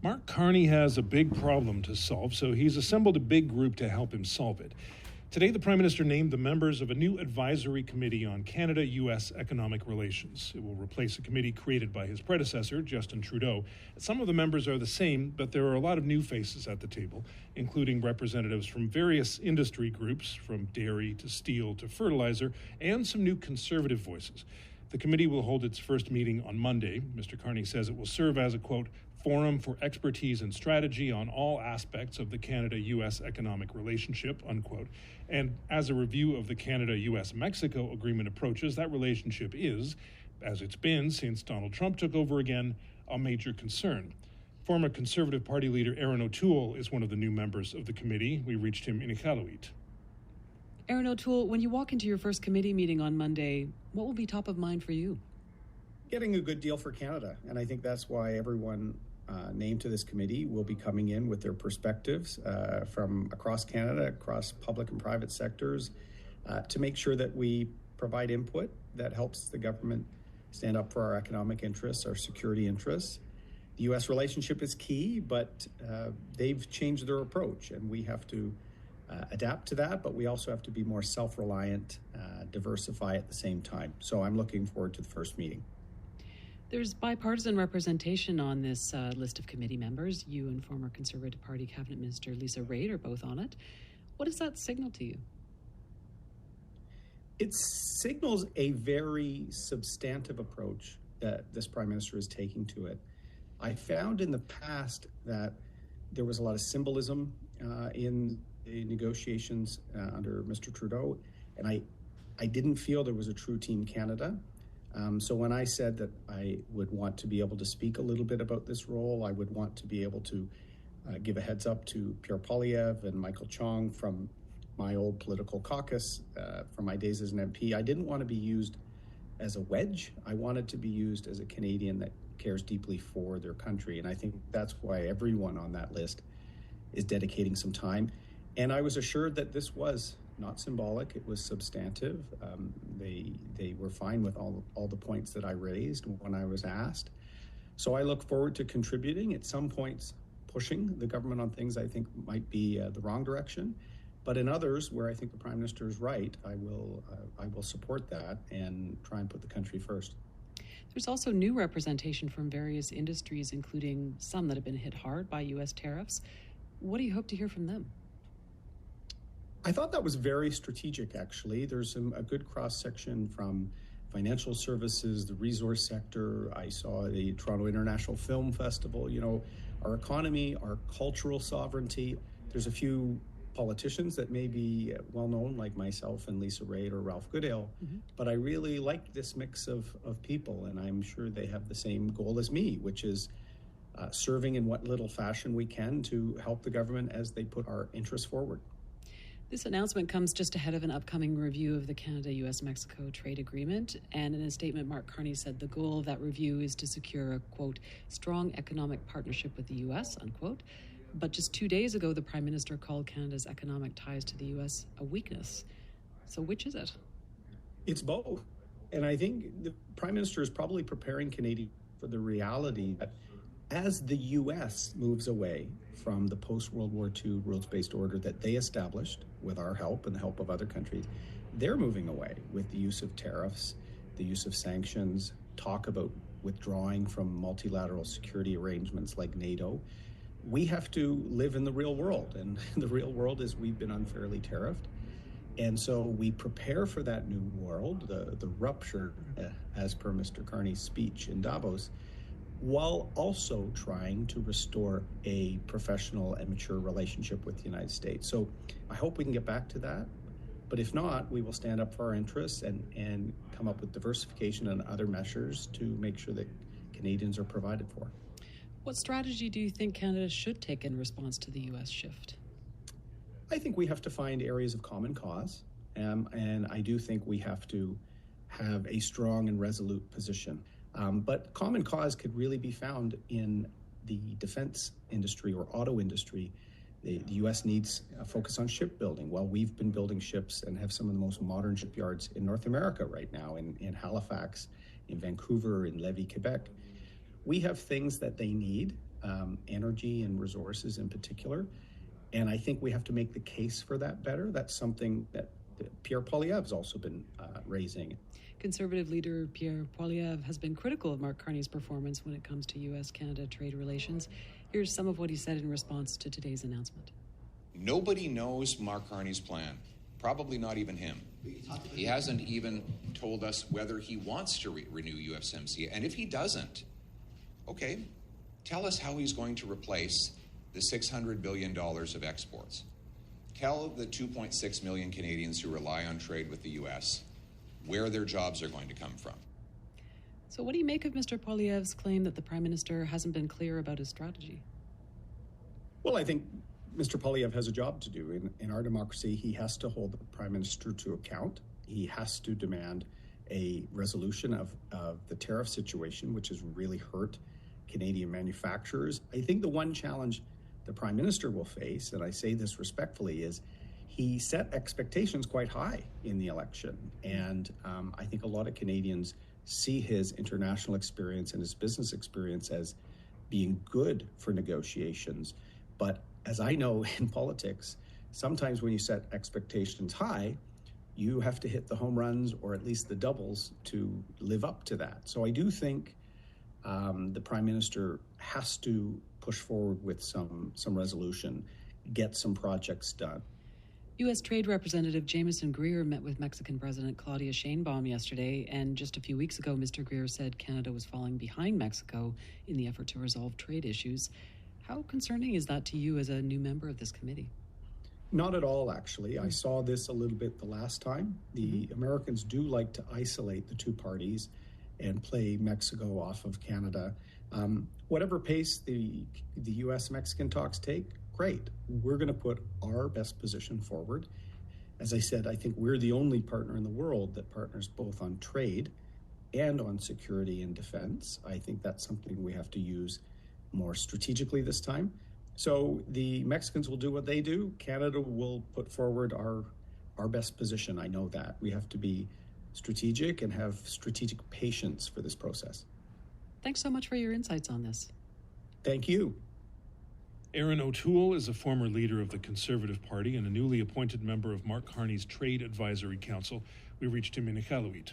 Mark Carney has a big problem to solve, so he's assembled a big group to help him solve it. Today, the Prime Minister named the members of a new advisory committee on Canada-U.S. economic relations. It will replace a committee created by his predecessor, Justin Trudeau. Some of the members are the same, but there are a lot of new faces at the table, including representatives from various industry groups, from dairy to steel to fertilizer, and some new conservative voices. The committee will hold its first meeting on Monday. Mr. Carney says it will serve as a, quote, forum for expertise and strategy on all aspects of the Canada-U.S. economic relationship, unquote. And as a review of the Canada-U.S.-Mexico agreement approaches, that relationship is, as it's been since Donald Trump took over again, a major concern. Former Conservative Party leader Erin O'Toole is one of the new members of the committee. We reached him in Iqaluit. Erin O'Toole, when you walk into your first committee meeting on Monday, what will be top of mind for you? Getting a good deal for Canada, and I think that's why everyone named to this committee will be coming in with their perspectives from across Canada, across public and private sectors, to make sure that we provide input that helps the government stand up for our economic interests, our security interests. The U.S. relationship is key, but they've changed their approach, and we have to adapt to that, but we also have to be more self-reliant, diversify at the same time. So I'm looking forward to the first meeting. There's bipartisan representation on this list of committee members. You and former Conservative Party Cabinet Minister Lisa Raitt are both on it. What does that signal to you? It signals a very substantive approach that this Prime Minister is taking to it. I found in the past that there was a lot of symbolism in the negotiations under Mr. Trudeau, and I didn't feel there was a true Team Canada. So when I said that I would want to be able to speak a little bit about this role, I would want to be able to give a heads up to Pierre Poilievre and Michael Chong from my old political caucus from my days as an MP. I didn't want to be used as a wedge. I wanted to be used as a Canadian that cares deeply for their country. And I think that's why everyone on that list is dedicating some time. And I was assured that this was not symbolic, it was substantive. They were fine with all the points that I raised when I was asked. So I look forward to contributing, at some points pushing the government on things I think might be the wrong direction. But in others, where I think the Prime Minister is right, I will support that and try and put the country first. There's also new representation from various industries, including some that have been hit hard by U.S. tariffs. What do you hope to hear from them? I thought that was very strategic, actually. There's a good cross-section from financial services, the resource sector. I saw the Toronto International Film Festival. You know, our economy, our cultural sovereignty. There's a few politicians that may be well-known, like myself and Lisa Raitt or Ralph Goodale, but I really like this mix of people, and I'm sure they have the same goal as me, which is serving in what little fashion we can to help the government as they put our interests forward. This announcement comes just ahead of an upcoming review of the Canada-U.S.-Mexico trade agreement. And in a statement, Mark Carney said the goal of that review is to secure a, quote, strong economic partnership with the U.S., unquote. But just 2 days ago, the Prime Minister called Canada's economic ties to the U.S. a weakness. So which is it? It's both. And I think the Prime Minister is probably preparing Canadians for the reality that as the U.S. moves away from the post-World War II rules-based order that they established with our help and the help of other countries, they're moving away with the use of tariffs, the use of sanctions, talk about withdrawing from multilateral security arrangements like NATO. We have to live in the real world, and the real world is we've been unfairly tariffed. And so we prepare for that new world, the rupture, as per Mr. Carney's speech in Davos, while also trying to restore a professional and mature relationship with the United States. So I hope we can get back to that. But if not, we will stand up for our interests and come up with diversification and other measures to make sure that Canadians are provided for. What strategy do you think Canada should take in response to the U.S. shift? I think we have to find areas of common cause, and I do think we have to have a strong and resolute position. But common cause could really be found in the defense industry or auto industry. The U.S. needs a focus on shipbuilding. Well, we've been building ships and have some of the most modern shipyards in North America right now, in Halifax, in Vancouver, in Lévis, Quebec. We have things that they need, energy and resources in particular. And I think we have to make the case for that better. That's something that Pierre Poilievre's also been raising. Conservative leader Pierre Poilievre has been critical of Mark Carney's performance when it comes to U.S.-Canada trade relations. Here's some of what he said in response to today's announcement. Nobody knows Mark Carney's plan, probably not even him. He hasn't even told us whether he wants to renew USMCA. And if he doesn't, okay, tell us how he's going to replace the $600 billion of exports. Tell the 2.6 million Canadians who rely on trade with the U.S. where their jobs are going to come from. So what do you make of Mr. Poilievre's claim that the Prime Minister hasn't been clear about his strategy? Well, I think Mr. Poilievre has a job to do. In our democracy, he has to hold the Prime Minister to account. He has to demand a resolution of the tariff situation, which has really hurt Canadian manufacturers. I think the one challenge the Prime Minister will face, and I say this respectfully, is he set expectations quite high in the election. And I think a lot of Canadians see his international experience and his business experience as being good for negotiations. But as I know in politics, sometimes when you set expectations high, you have to hit the home runs or at least the doubles to live up to that. So I do think the Prime Minister has to push forward with some resolution, get some projects done. U.S. Trade Representative Jameson Greer met with Mexican President Claudia Sheinbaum yesterday, and just a few weeks ago, Mr. Greer said Canada was falling behind Mexico in the effort to resolve trade issues. How concerning is that to you as a new member of this committee? Not at all, actually. I saw this a little bit the last time. The Americans do like to isolate the two parties and play Mexico off of Canada. Whatever pace the U.S.-Mexican talks take, great. We're going to put our best position forward. As I said, I think we're the only partner in the world that partners both on trade and on security and defense. I think that's something we have to use more strategically this time. So the Mexicans will do what they do. Canada will put forward our best position. I know that. We have to be strategic and have strategic patience for this process. Thanks so much for your insights on this. Thank you. Erin O'Toole is a former leader of the Conservative Party and a newly appointed member of Mark Carney's Trade Advisory Council. We reached him in Iqaluit.